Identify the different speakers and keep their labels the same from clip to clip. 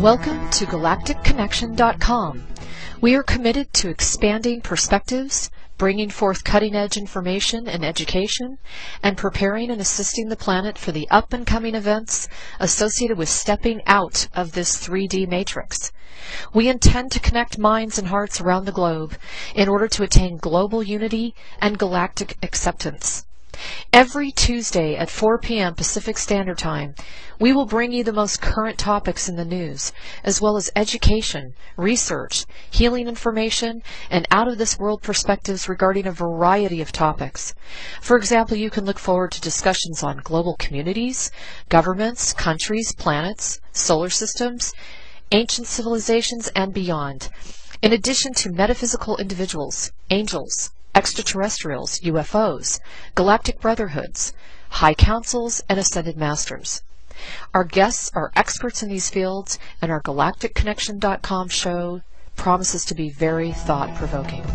Speaker 1: Welcome to GalacticConnection.com. We are committed to expanding perspectives, bringing forth cutting-edge information and education, and preparing and assisting the planet for the up-and-coming events associated with stepping out of this 3D matrix. We intend to connect minds and hearts around the globe in order to attain global unity and galactic acceptance. Every Tuesday at 4 p.m. Pacific Standard Time, we will bring you the most current topics in the news, as well as education, research, healing information, and out-of-this-world perspectives regarding a variety of topics. For example, you can look forward to discussions on global communities, governments, countries, planets, solar systems, ancient civilizations, and beyond, in addition to metaphysical individuals, angels, extraterrestrials, UFOs, galactic brotherhoods, high councils, and ascended masters. Our guests are experts in these fields, and our GalacticConnection.com show promises to be very thought-provoking.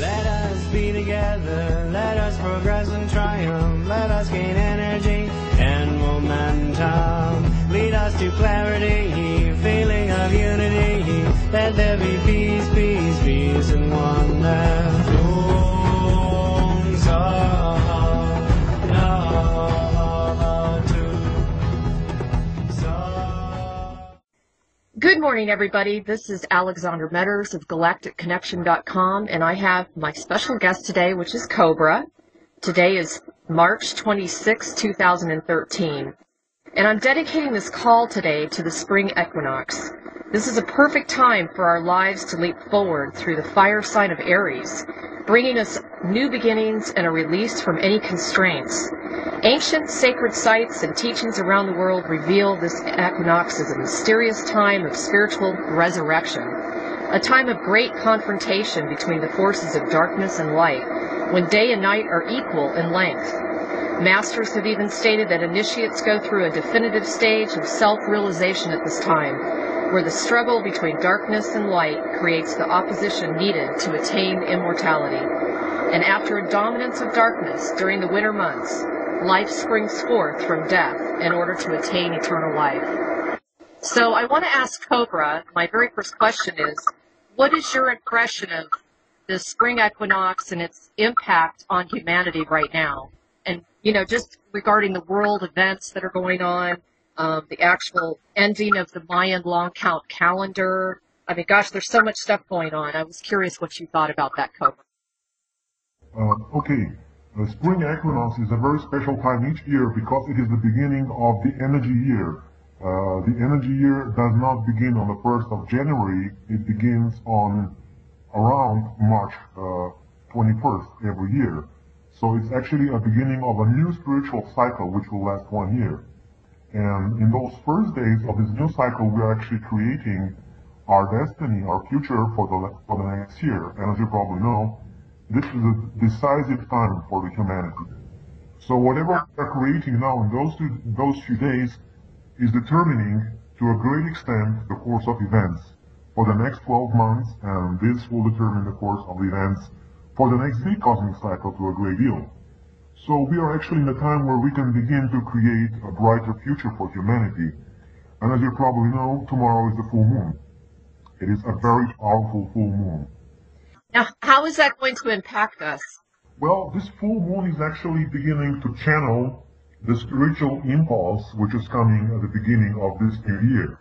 Speaker 2: Let us be together, let us progress and triumph, let us gain energy and momentum. Lead us to clarity, feeling of unity, let there be peace, peace, peace and wonder.
Speaker 1: Good morning, everybody. This is Alexandra Metters of GalacticConnection.com, and I have my special guest today, which is Cobra. Today is March 26, 2013, and I'm dedicating this call today to the spring equinox. This is a perfect time for our lives to leap forward through the fire sign of Aries, bringing us new beginnings and a release from any constraints. Ancient sacred sites and teachings around the world reveal this equinox as a mysterious time of spiritual resurrection, a time of great confrontation between the forces of darkness and light, when day and night are equal in length. Masters have even stated that initiates go through a definitive stage of self-realization at this time, where the struggle between darkness and light creates the opposition needed to attain immortality. And after a dominance of darkness during the winter months, life springs forth from death in order to attain eternal life. So I want to ask Cobra, my very first question is, what is your impression of the spring equinox and its impact on humanity right now? And, just regarding the world events that are going on, the actual ending of the Mayan long count calendar. I mean, gosh, there's so much stuff going on. I was curious what you thought about that, Cobra.
Speaker 3: Okay. The spring equinox is a very special time each year because it is the beginning of the energy year. The energy year does not begin on the 1st of January. It begins on around March 21st every year. So it's actually a beginning of a new spiritual cycle which will last 1 year. And in those first days of this new cycle, we are actually creating our destiny, our future for the next year. And as you probably know, this is a decisive time for the humanity. So whatever we are creating now in those few days is determining to a great extent the course of events for the next 12 months, and this will determine the course of events for the next big cosmic cycle to a great deal. So we are actually in a time where we can begin to create a brighter future for humanity. And as you probably know, tomorrow is the full moon. It is a very powerful full moon.
Speaker 1: Now, how is that going to impact us?
Speaker 3: Well, this full moon is actually beginning to channel the spiritual impulse which is coming at the beginning of this new year.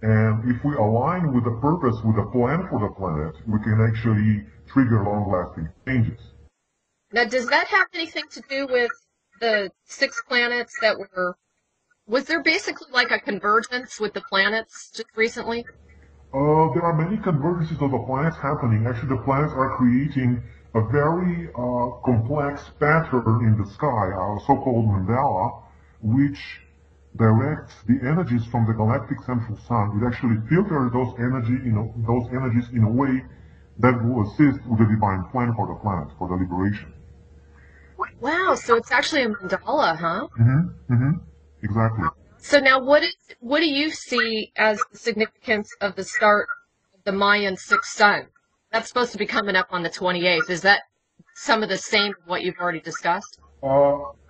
Speaker 3: And if we align with the purpose, with the plan for the planet, we can actually trigger long-lasting changes.
Speaker 1: Now, does that have anything to do with the 6 planets that was there basically like a convergence with the planets just recently?
Speaker 3: There are many convergences of the planets happening. Actually, the planets are creating a very complex pattern in the sky, a so-called mandala, which directs the energies from the galactic central sun. It actually filters those energies in a way that will assist with the divine plan for the planet, for the liberation.
Speaker 1: Wow, so it's actually a mandala, huh?
Speaker 3: Exactly.
Speaker 1: So now what do you see as the significance of the start of the Mayan sixth sun? That's supposed to be coming up on the 28th. Is that some of the same what you've already discussed?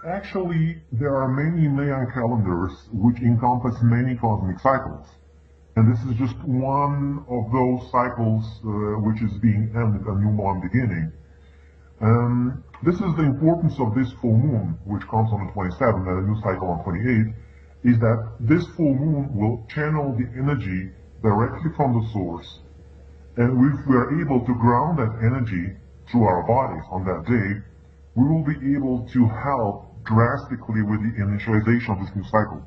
Speaker 3: Actually, there are many Mayan calendars which encompass many cosmic cycles. And this is just one of those cycles which is being ended, a new one beginning. This is the importance of this full moon, which comes on the 27th and a new cycle on 28th, is that this full moon will channel the energy directly from the source. And if we are able to ground that energy through our bodies on that day, we will be able to help drastically with the initialization of this new cycle.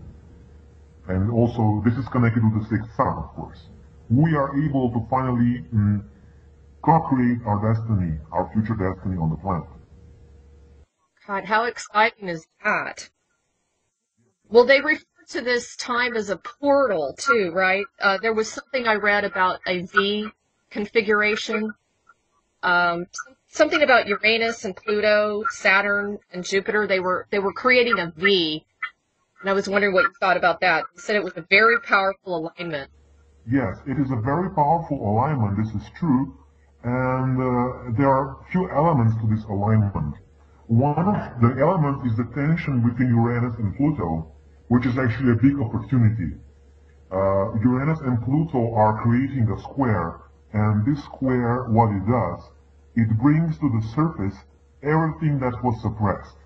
Speaker 3: And also, this is connected with the sixth sun, of course. We are able to finally co-create our destiny, our future destiny on the planet.
Speaker 1: God, how exciting is that? Well, they refer to this time as a portal, too, right? There was something I read about a V configuration. Something about Uranus and Pluto, Saturn and Jupiter. They were creating a V, and I was wondering what you thought about that. You said it was a very powerful alignment.
Speaker 3: Yes, it is a very powerful alignment. This is true, and there are few elements to this alignment. One of the elements is the tension between Uranus and Pluto, which is actually a big opportunity. Uranus and Pluto are creating a square, and this square, what it does, it brings to the surface everything that was suppressed.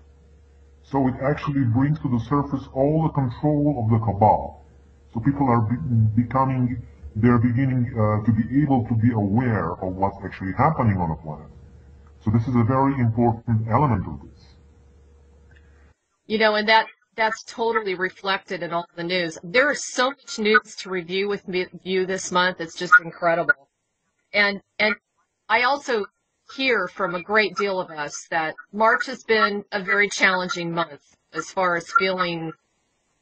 Speaker 3: So it actually brings to the surface all the control of the cabal. So people are beginning to be able to be aware of what's actually happening on the planet. So this is a very important element of this.
Speaker 1: You know, and that's totally reflected in all the news. There is so much news to review with you this month. It's just incredible. And I also hear from a great deal of us that March has been a very challenging month as far as feeling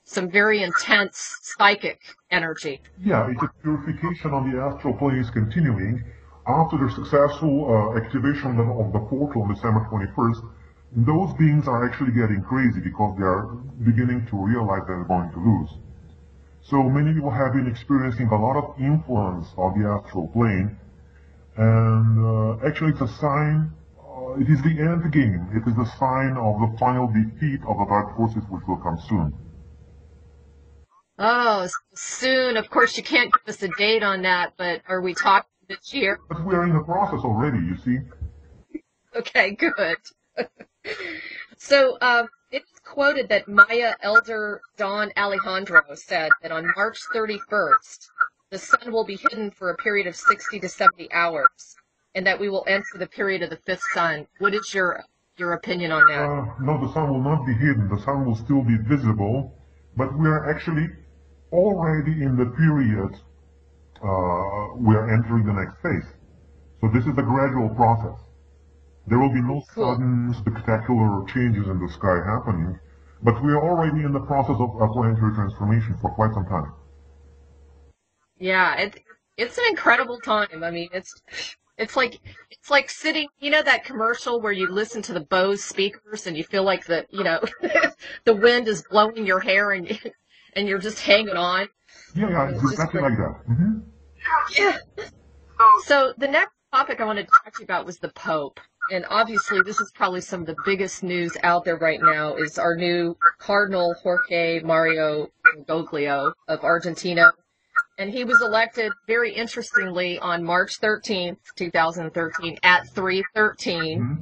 Speaker 1: some very intense psychic energy.
Speaker 3: Yeah, it's a purification on the astral plane is continuing. After the successful activation of the portal on December 21st, those beings are actually getting crazy because they are beginning to realize they're going to lose. So many people have been experiencing a lot of influence on the astral plane. And actually it's a sign, it is the end game. It is the sign of the final defeat of the dark forces which will come soon.
Speaker 1: Oh, soon. Of course, you can't give us a date on that, but are we talking this year?
Speaker 3: But we are in the process already, you see.
Speaker 1: Okay, good. So, it's quoted that Maya Elder Don Alejandro said that on March 31st, the sun will be hidden for a period of 60 to 70 hours, and that we will enter the period of the fifth sun. What is your opinion on that?
Speaker 3: No, the sun will not be hidden. The sun will still be visible, but we are actually already in the period we are entering the next phase. So this is a gradual process. There will be no sudden spectacular changes in the sky happening, but we are already in the process of a planetary transformation for quite some time.
Speaker 1: Yeah, it's an incredible time. I mean, it's like sitting, you know, that commercial where you listen to the Bose speakers and you feel like the the wind is blowing your hair and you're just hanging on.
Speaker 3: Yeah, it's exactly like that. Mm-hmm.
Speaker 1: Yeah. So the next topic I wanted to talk to you about was the Pope. And obviously this is probably some of the biggest news out there right now is our new Cardinal Jorge Mario Bergoglio of Argentina. And he was elected, very interestingly, on March 13th, 2013, at 3:13. Mm-hmm.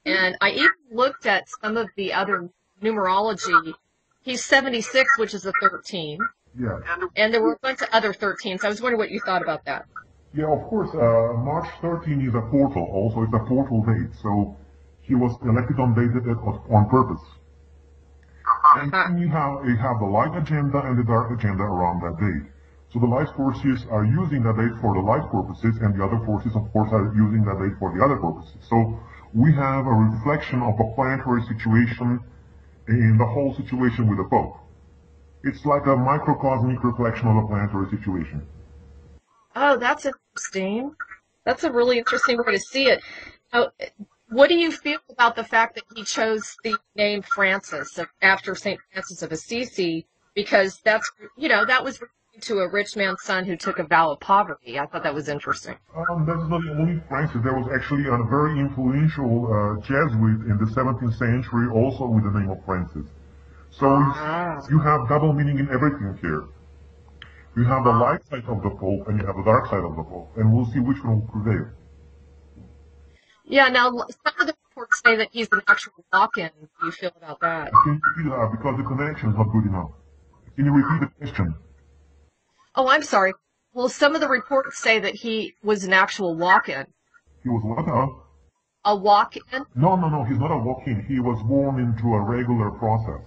Speaker 1: And I even looked at some of the other numerology. He's 76, which is a 13.
Speaker 3: Yeah.
Speaker 1: And there were a bunch of other 13s. I was wondering what you thought about that.
Speaker 3: Yeah, of course. March 13 is a portal. Also, it's a portal date. So he was elected on purpose. And then you have the light agenda and the dark agenda around that date. So the light forces are using that date for the light purposes, and the other forces, of course, are using that date for the other purposes. So we have a reflection of the planetary situation in the whole situation with the Pope. It's like a microcosmic reflection of the planetary situation.
Speaker 1: Oh, that's interesting. That's a really interesting way to see it. Now, what do you feel about the fact that he chose the name Francis after St. Francis of Assisi? Because that's, that was to a rich man's son who took a vow of poverty. I thought that was interesting.
Speaker 3: That's not the only Francis. There was actually a very influential Jesuit in the 17th century, also with the name of Francis. So you have double meaning in everything here. You have the light side of the Pope and you have the dark side of the Pope, and we'll see which one will prevail.
Speaker 1: Yeah, now some of the reports say that he's an actual walk-in. How do you feel about that?
Speaker 3: Can you repeat that? Because the connection is not good enough. Can you repeat the question?
Speaker 1: Oh, I'm sorry. Well, some of the reports say that he was an actual walk-in.
Speaker 3: He was what?
Speaker 1: A walk-in?
Speaker 3: No, he's not a walk-in. He was born into a regular process.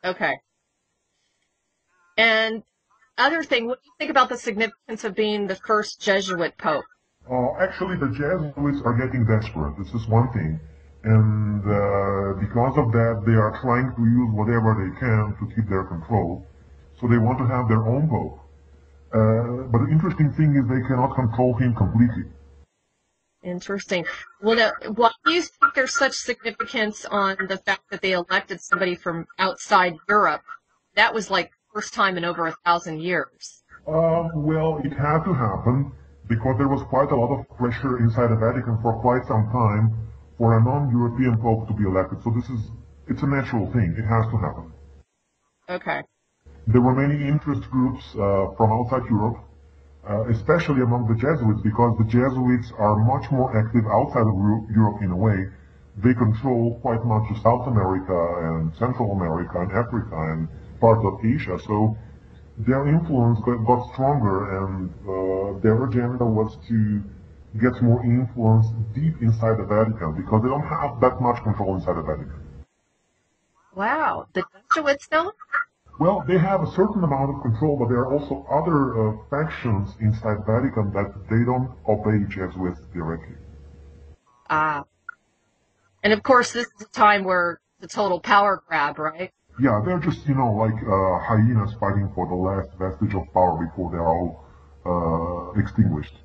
Speaker 1: Okay. And other thing, what do you think about the significance of being the first Jesuit Pope?
Speaker 3: Actually, the Jesuits are getting desperate. This is one thing. And because of that, they are trying to use whatever they can to keep their control. So they want to have their own Pope. But the interesting thing is they cannot control him completely.
Speaker 1: Interesting. Well, now, why do you think there's such significance on the fact that they elected somebody from outside Europe? That was like the first time in over 1,000 years.
Speaker 3: Well, it had to happen because there was quite a lot of pressure inside the Vatican for quite some time for a non-European Pope to be elected. So it's a natural thing. It has to happen.
Speaker 1: Okay.
Speaker 3: There were many interest groups from outside Europe, especially among the Jesuits, because the Jesuits are much more active outside of Europe in a way. They control quite much of South America and Central America and Africa and parts of Asia. So their influence got stronger, and their agenda was to get more influence deep inside the Vatican, because they don't have that much control inside the Vatican.
Speaker 1: Wow. The Jesuits don't?
Speaker 3: Well, they have a certain amount of control, but there are also other factions inside Vatican that they don't obey Jesuits directly.
Speaker 1: And of course, this is a time where the total power grab, right?
Speaker 3: Yeah, they're just, like hyenas fighting for the last vestige of power before they're all extinguished.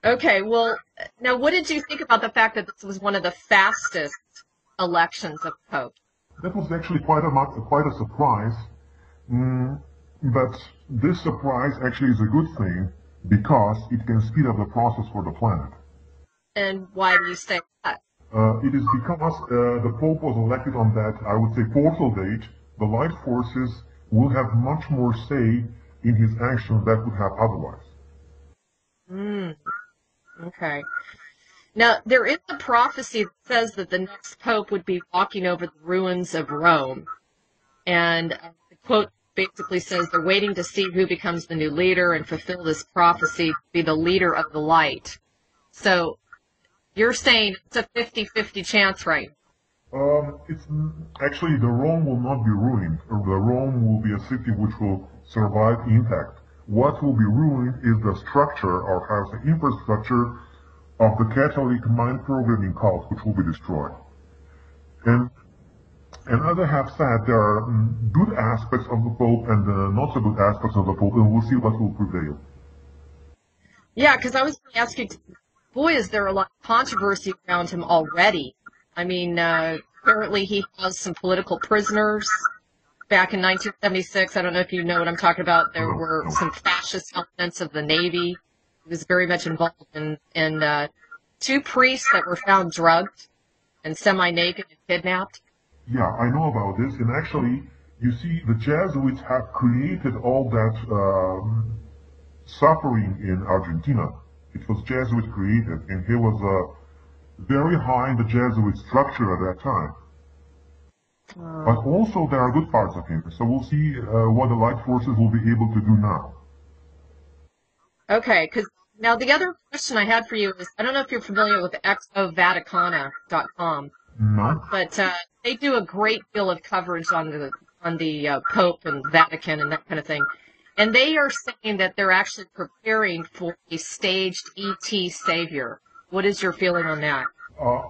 Speaker 1: Okay, well, now what did you think about the fact that this was one of the fastest elections of Pope?
Speaker 3: That was actually quite a surprise, but this surprise actually is a good thing because it can speed up the process for the planet.
Speaker 1: And why do you say that?
Speaker 3: It is because the Pope was elected on that, I would say, portal date. The light forces will have much more say in his actions than would have otherwise.
Speaker 1: Okay. Now, there is a prophecy that says that the next Pope would be walking over the ruins of Rome. And the quote basically says they're waiting to see who becomes the new leader and fulfill this prophecy to be the leader of the light. So you're saying it's a 50-50 chance, right?
Speaker 3: It's actually, the Rome will not be ruined. The Rome will be a city which will survive intact. What will be ruined is the structure, or how to say, infrastructure of the Catholic mind programming cult, which will be destroyed. And as I have said, there are good aspects of the Pope and not so good aspects of the Pope, and we'll see what will prevail.
Speaker 1: Yeah, because I was going to ask you, boy, is there a lot of controversy around him already. I mean, apparently he has some political prisoners. Back in 1976, I don't know if you know what I'm talking about, there were some fascist elements of the Navy. He was very much involved in two priests that were found drugged and semi-naked and kidnapped.
Speaker 3: Yeah, I know about this, and actually, you see, the Jesuits have created all that suffering in Argentina. It was Jesuit created, and he was very high in the Jesuit structure at that time. But also there are good parts of him, so we'll see what the light forces will be able to do now.
Speaker 1: Okay, because now the other question I had for you is, I don't know if you're familiar with exovaticana.com.
Speaker 3: No.
Speaker 1: But they do a great deal of coverage on the Pope and Vatican and that kind of thing. And they are saying that they're actually preparing for a staged ET savior. What is your feeling on that?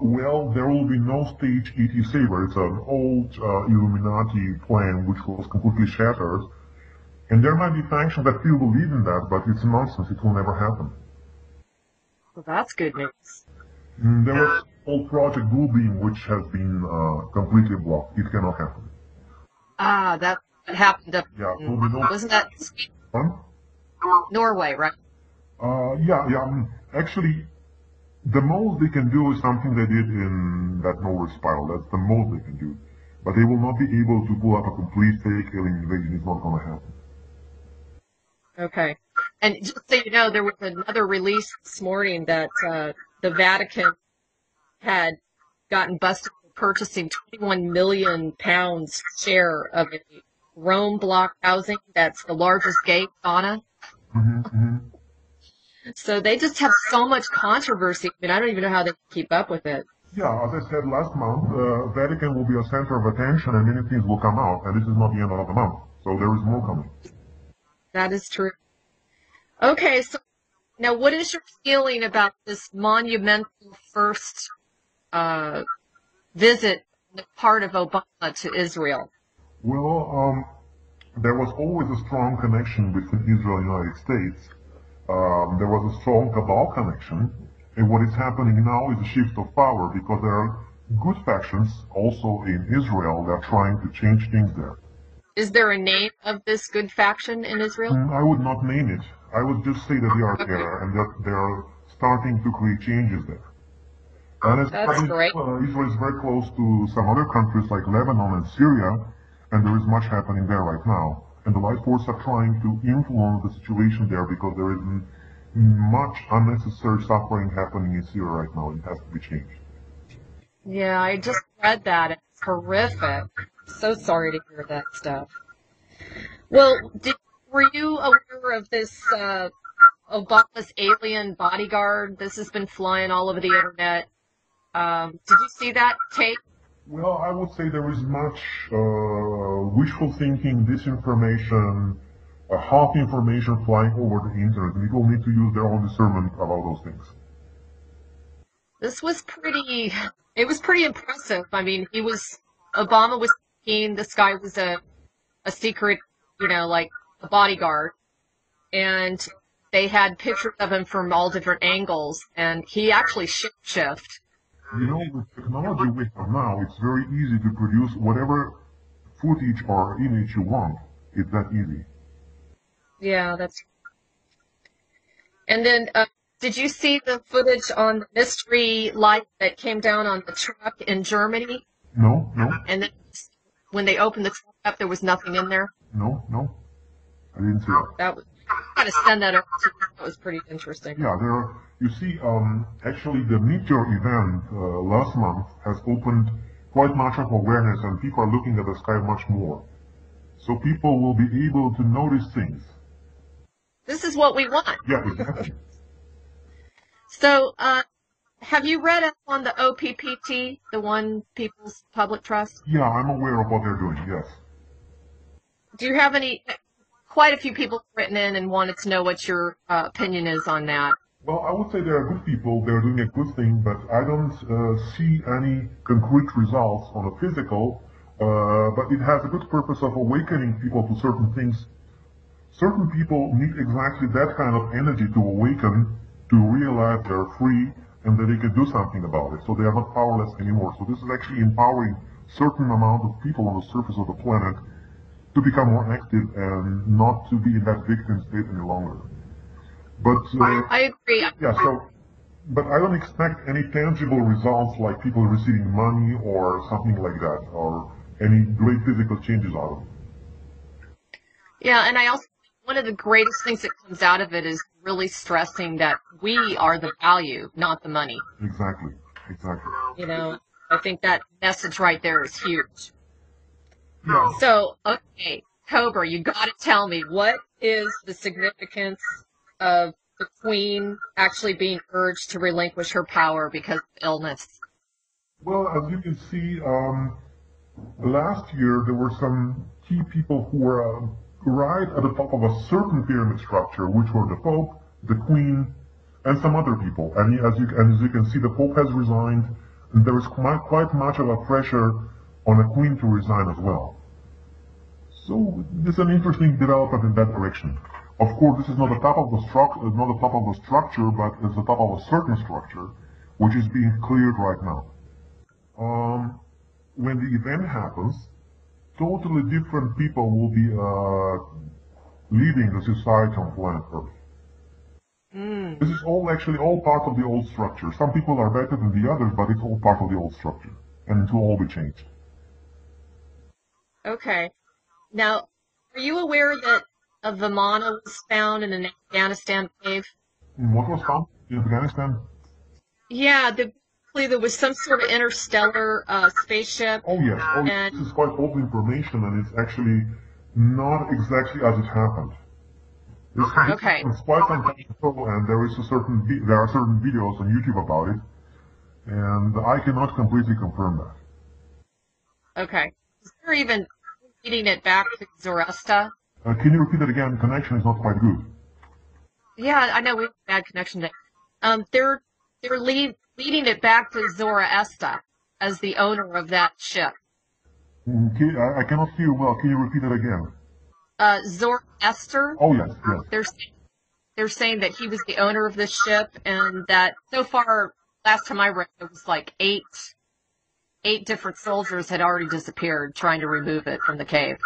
Speaker 3: Well, there will be no stage ET savior. It's an old Illuminati plan which was completely shattered. And there might be factions that still believe in that, but it's nonsense. It will never happen.
Speaker 1: Well, that's good news.
Speaker 3: There was called Project Bluebeam, which has been completely blocked. It cannot happen.
Speaker 1: Ah, that happened up.
Speaker 3: Yeah, so we don't.
Speaker 1: Wasn't that Norway, right?
Speaker 3: Yeah. I mean, actually, the most they can do is something they did in that Norway spiral. That's the most they can do. But they will not be able to pull up a complete fake alien invasion. It's not going to happen.
Speaker 1: Okay. And just so you know, there was another release this morning that the Vatican had gotten busted for purchasing 21 million pounds share of a Rome block housing that's the largest gay sauna. So they just have so much controversy. I mean, I don't even know how they keep up with it.
Speaker 3: Yeah, as I said last month, Vatican will be a center of attention and many things will come out, and this is not the end of the month. So there is more coming.
Speaker 1: That is true. Okay, so now what is your feeling about this monumental first visit on the part of Obama to Israel?
Speaker 3: Well, there was always a strong connection between Israel and the United States. There was a strong cabal connection. And what is happening now is a shift of power because there are good factions also in Israel that are trying to change things there.
Speaker 1: Is there a name of this good faction in Israel?
Speaker 3: I would not name it. I would just say that they are there and that they are starting to create changes there. And
Speaker 1: That's great.
Speaker 3: Israel is very close to some other countries like Lebanon and Syria, and there is much happening there right now. And the White Force are trying to influence the situation there because there is much unnecessary suffering happening in Syria right now. It has to be changed.
Speaker 1: Yeah, I just read that. It's horrific. So sorry to hear that stuff. Well, were you aware of this Obama's alien bodyguard? This has been flying all over the internet. Did you see that tape?
Speaker 3: Well, I would say there is much wishful thinking, disinformation, half information flying over the internet. People need to use their own discernment about those things.
Speaker 1: This was pretty impressive. I mean, Obama was thinking this guy was a secret, like a bodyguard. And they had pictures of him from all different angles, and he actually shift.
Speaker 3: With technology we have now, it's very easy to produce whatever footage or image you want. It's that easy.
Speaker 1: Yeah, that's. And then, did you see the footage on the mystery light that came down on the truck in Germany?
Speaker 3: No.
Speaker 1: And then when they opened the truck up, there was nothing in there?
Speaker 3: No. I didn't see that.
Speaker 1: That was. I gotta send that over to you. That was pretty interesting.
Speaker 3: Yeah, you see, actually the meteor event last month has opened quite much of awareness and people are looking at the sky much more. So people will be able to notice things.
Speaker 1: This is what we want.
Speaker 3: Yeah, exactly.
Speaker 1: So, have you read up on the OPPT, the One People's Public Trust?
Speaker 3: Yeah, I'm aware of what they're doing, yes.
Speaker 1: Do you have quite a few people have written in and wanted to know what your opinion is on that.
Speaker 3: Well, I would say they are good people, they're doing a good thing, but I don't see any concrete results on the physical, but it has a good purpose of awakening people to certain things. Certain people need exactly that kind of energy to awaken, to realize they're free, and that they can do something about it, so they are not powerless anymore. So this is actually empowering certain amount of people on the surface of the planet to become more active and not to be in that victim state any longer. But
Speaker 1: I agree.
Speaker 3: Yeah, but I don't expect any tangible results like people receiving money or something like that, or any great physical changes out of it.
Speaker 1: Yeah, and I also think one of the greatest things that comes out of it is really stressing that we are the value, not the money.
Speaker 3: Exactly.
Speaker 1: I think that message right there is huge.
Speaker 3: Yeah.
Speaker 1: So, okay, Cobra, you got to tell me, what is the significance of the Queen actually being urged to relinquish her power because of illness?
Speaker 3: Well, as you can see, last year there were some key people who were right at the top of a certain pyramid structure, which were the Pope, the Queen, and some other people. And as you can see, the Pope has resigned, and there is quite much of a pressure on the Queen to resign as well. So it's an interesting development in that direction. Of course, this is not the top of the structure, but it's the top of a certain structure. which is being cleared right now. When the event happens, totally different people will be leading the society on planet Earth. This is all part of the old structure. Some people are better than the others, but it's all part of the old structure, and it will all be changed.
Speaker 1: Okay. Now, are you aware that a Vimana was found in an Afghanistan cave?
Speaker 3: What was found in Afghanistan?
Speaker 1: Yeah, there was some sort of interstellar spaceship.
Speaker 3: Oh yes, this is quite old information, and it's actually not exactly as it happened.
Speaker 1: Okay.
Speaker 3: It's quite some time ago, and there are certain videos on YouTube about it, and I cannot completely confirm that.
Speaker 1: Okay. Is there even leading it back to Zoroaster?
Speaker 3: Can you repeat that again? The connection is not quite good.
Speaker 1: Yeah, I know we have a bad connection there. They're leading it back to Zoroaster as the owner of that ship.
Speaker 3: I cannot hear well. Can you repeat it again?
Speaker 1: Zoroaster?
Speaker 3: Oh, yes.
Speaker 1: They're saying that he was the owner of this ship, and that so far, last time I read, it was like eight different soldiers had already disappeared trying to remove it from the cave.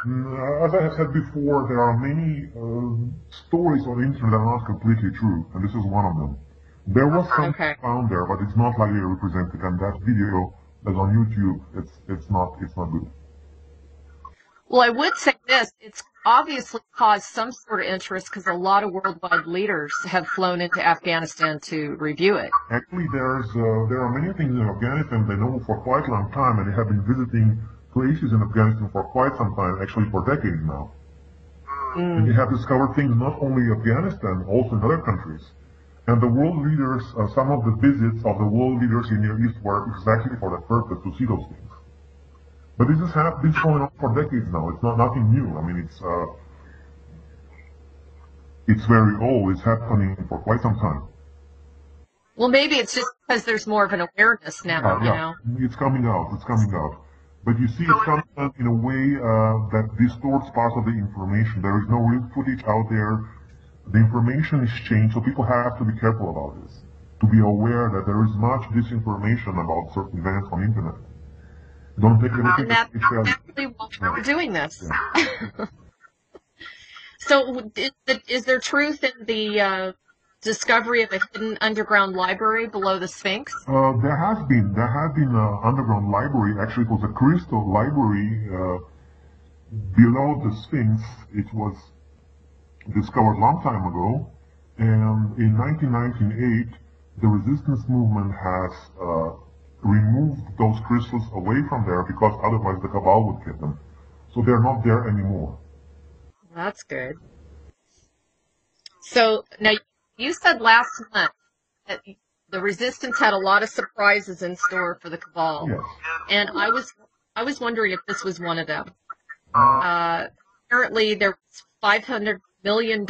Speaker 3: As I have said before, there are many stories on the internet that are not completely true, and this is one of them. There was something found there, but it's not likely represented, and that video that's on YouTube, it's not good.
Speaker 1: Well, I would say this, it's obviously caused some sort of interest because a lot of worldwide leaders have flown into Afghanistan to review it.
Speaker 3: Actually, there are many things in Afghanistan they know for quite a long time, and they have been visiting places in Afghanistan for quite some time, actually for decades now. And they have discovered things not only in Afghanistan, also in other countries. And the world leaders, some of the visits of the world leaders in the Near East were exactly for that purpose, to see those things. But this is going on for decades now. It's not nothing new. I mean, it's very old. It's happening for quite some time.
Speaker 1: Well, maybe it's just because there's more of an awareness now, you know?
Speaker 3: It's coming out. But you see, it's coming out in a way that distorts part of the information. There is no real footage out there. The information is changed, so people have to be careful about this, to be aware that there is much disinformation about certain events on the internet. Don't take anything.
Speaker 1: And that's exactly why we're doing this. Yeah. So, is there truth in the discovery of a hidden underground library below the Sphinx?
Speaker 3: There has been an underground library. Actually, it was a crystal library below the Sphinx. It was discovered a long time ago, and in 1998, the resistance movement has removed those crystals away from there because otherwise the Cabal would get them. So they're not there anymore.
Speaker 1: That's good. So now you said last month that the resistance had a lot of surprises in store for the Cabal.
Speaker 3: Yes.
Speaker 1: And I was wondering if this was one of them. Apparently there was $500 million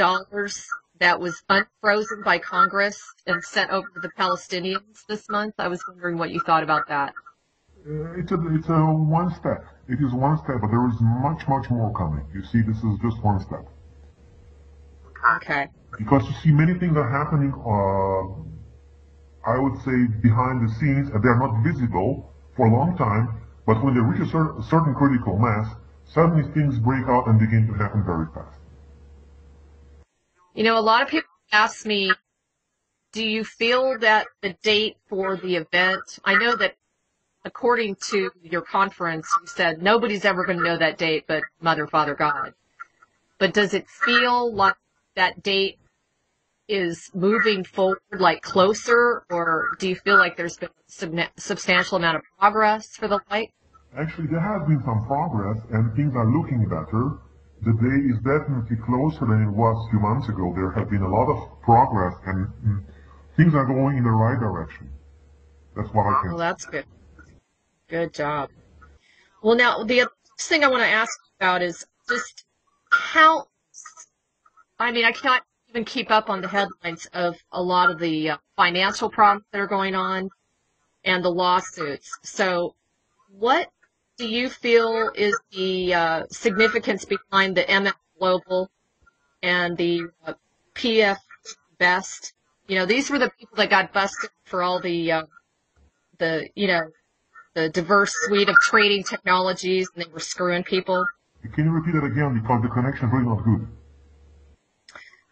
Speaker 1: that was unfrozen by Congress and sent over to the Palestinians this month. I was wondering what you thought about that.
Speaker 3: It's a one step. It is one step, but there is much more coming. You see, this is just one step.
Speaker 1: Okay.
Speaker 3: Because you see, many things are happening, I would say, behind the scenes, and they're not visible for a long time, but when they reach a certain critical mass, suddenly things break out and begin to happen very fast.
Speaker 1: You know, a lot of people ask me, do you feel that the date for the event, I know that according to your conference, you said nobody's ever going to know that date but Mother, Father, God. But does it feel like that date is moving forward, like closer, or do you feel like there's been a substantial amount of progress for the light?
Speaker 3: Actually, there has been some progress, and things are looking better. The day is definitely closer than it was a few months ago. There have been a lot of progress, and things are going in the right direction. That's what I think.
Speaker 1: Well, that's good. Good job. Well, now, the other thing I want to ask about is just how, I mean, I cannot even keep up on the headlines of a lot of the financial problems that are going on and the lawsuits. So what do you feel is the significance behind the MF Global and the PF Best? You know, these were the people that got busted for all the the, the diverse suite of trading technologies, and they were screwing people.
Speaker 3: Can you repeat it again, because the connection is really not good?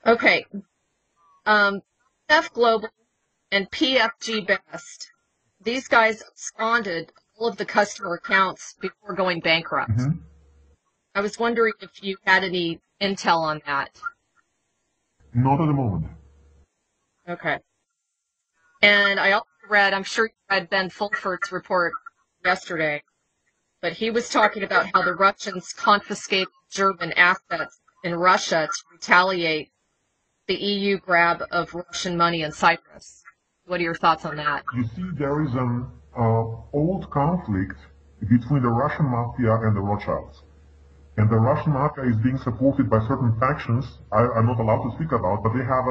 Speaker 1: Okay. F Global and PFG Best, these guys absconded all of the customer accounts before going bankrupt.
Speaker 3: Mm-hmm.
Speaker 1: I was wondering if you had any intel on that.
Speaker 3: Not at the moment.
Speaker 1: Okay. And I also read, I'm sure you read Ben Fulford's report yesterday, but he was talking about how the Russians confiscated German assets in Russia to retaliate the EU grab of Russian money in Cyprus. What are your thoughts on that?
Speaker 3: You see, there is an old conflict between the Russian mafia and the Rothschilds. And the Russian mafia is being supported by certain factions I'm not allowed to speak about, but they have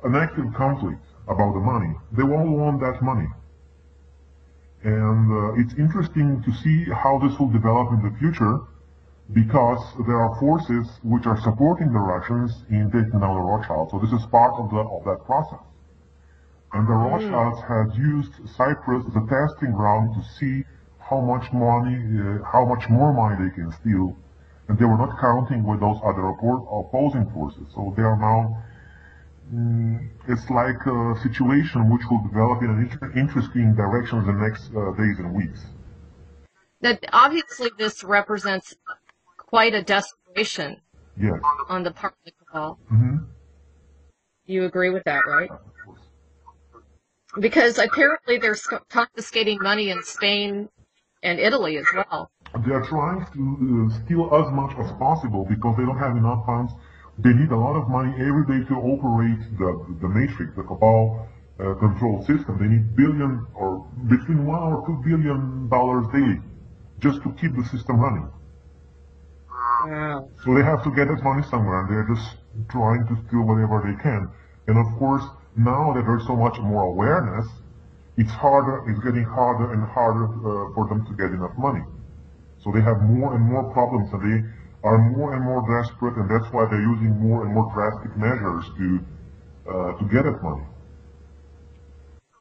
Speaker 3: an active conflict about the money. They all want that money. And it's interesting to see how this will develop in the future, because there are forces which are supporting the Russians in taking down the Rothschilds. So this is part of that process. And the Rothschilds had used Cyprus as a testing ground to see how much money, how much more money they can steal. And they were not counting with those other opposing forces. So they are now, it's like a situation which will develop in an interesting direction in the next days and weeks.
Speaker 1: That obviously this represents quite a desperation on the part of the cabal.
Speaker 3: Mm-hmm.
Speaker 1: You agree with that, right? Because apparently they're confiscating money in Spain and Italy as well.
Speaker 3: They are trying to steal as much as possible because they don't have enough funds. They need a lot of money every day to operate the matrix, the cabal control system. They need billion or between $1 or $2 billion daily just to keep the system running.
Speaker 1: Wow.
Speaker 3: So they have to get that money somewhere, and they're just trying to steal whatever they can. And of course, now that there's so much more awareness, it's getting harder and harder for them to get enough money. So they have more and more problems, and they are more and more desperate, and that's why they're using more and more drastic measures to get at money.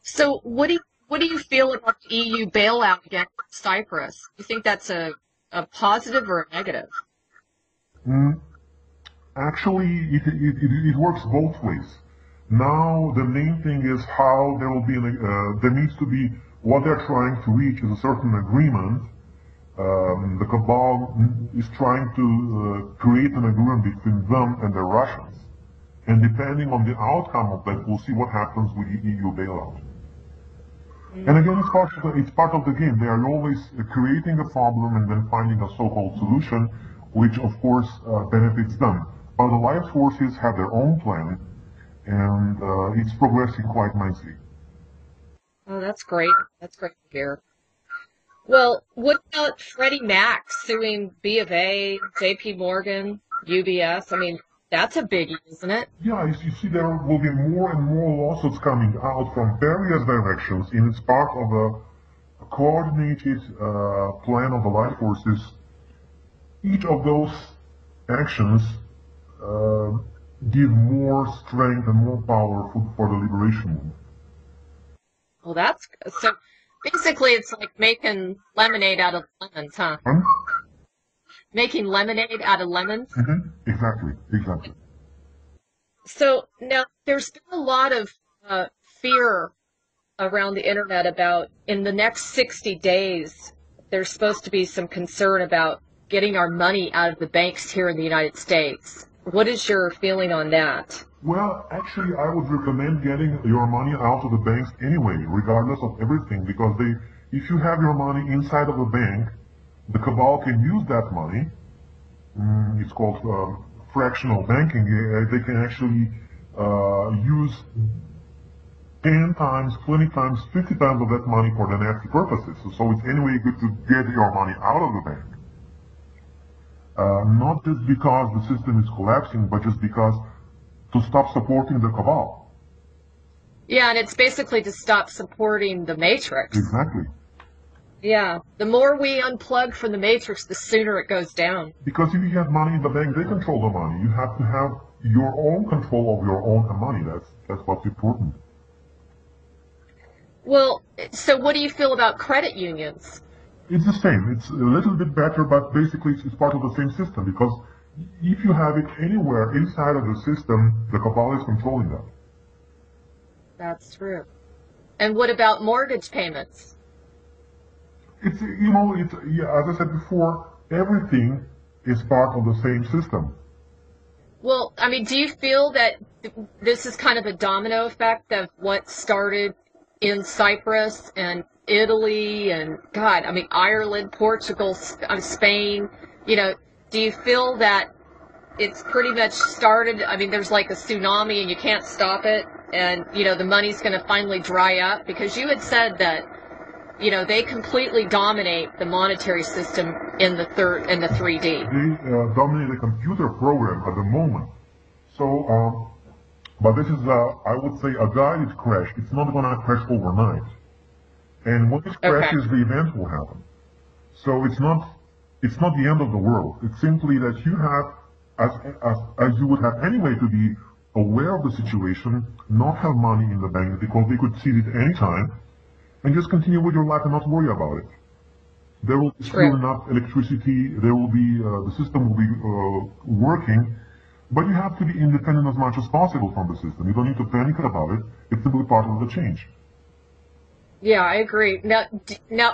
Speaker 1: So what do you feel about the EU bailout against Cyprus? Do you think that's a positive or a negative?
Speaker 3: Actually, it works both ways. Now, the main thing is how there will be, there needs to be, what they're trying to reach is a certain agreement. The cabal is trying to create an agreement between them and the Russians. And depending on the outcome of that, we'll see what happens with the EU bailout. And again, it's part of the game. They are always creating a problem and then finding a so-called solution, which of course benefits them. But the life forces have their own plan, and it's progressing quite nicely.
Speaker 1: Oh, that's great. That's great to hear. Well, what about Freddie Mac suing B of A, JP Morgan, UBS? I mean, that's a biggie, isn't it?
Speaker 3: Yeah, you see, there will be more and more lawsuits coming out from various directions, and it's part of a coordinated plan of the life forces. Each of those actions give more strength and more power for the liberation movement.
Speaker 1: Well, that's so. Basically, it's like making lemonade out of lemons, huh? Making lemonade out of lemons.
Speaker 3: Mm-hmm. Exactly.
Speaker 1: So now there's been a lot of fear around the internet about in the next 60 days. There's supposed to be some concern about getting our money out of the banks here in the United States. What is your feeling on that?
Speaker 3: Well, actually, I would recommend getting your money out of the banks anyway, regardless of everything, because if you have your money inside of a bank, the cabal can use that money. It's called fractional banking. They can actually use 10 times, 20 times, 50 times of that money for the nasty purposes. So it's anyway good to get your money out of the bank. Not just because the system is collapsing, but just because to stop supporting the cabal.
Speaker 1: Yeah, and it's basically to stop supporting the matrix.
Speaker 3: Exactly.
Speaker 1: Yeah, the more we unplug from the matrix, the sooner it goes down.
Speaker 3: Because if you have money in the bank, they control the money. You have to have your own control of your own money. That's what's important.
Speaker 1: Well, so what do you feel about credit unions?
Speaker 3: It's the same. It's a little bit better, but basically it's part of the same system because if you have it anywhere inside of the system, the cabal is controlling that.
Speaker 1: That's true. And what about mortgage payments?
Speaker 3: It's, yeah, as I said before, everything is part of the same system.
Speaker 1: Well, I mean, do you feel that this is kind of a domino effect of what started in Cyprus and Italy and, God, I mean, Ireland, Portugal, Spain? Do you feel that it's pretty much started, I mean, there's like a tsunami and you can't stop it, and, the money's going to finally dry up? Because you had said that, they completely dominate the monetary system in the 3D.
Speaker 3: They dominate the computer program at the moment. So, but this is, I would say, a guided crash. It's not going to crash overnight. And when it crashes, the event will happen. So it's not the end of the world. It's simply that you have, as you would have anyway, to be aware of the situation, not have money in the bank because they could seize it any time, and just continue with your life and not worry about it. There will be still enough electricity. There will be the system will be working, but you have to be independent as much as possible from the system. You don't need to panic about it. It's simply part of the change.
Speaker 1: Yeah, I agree. Now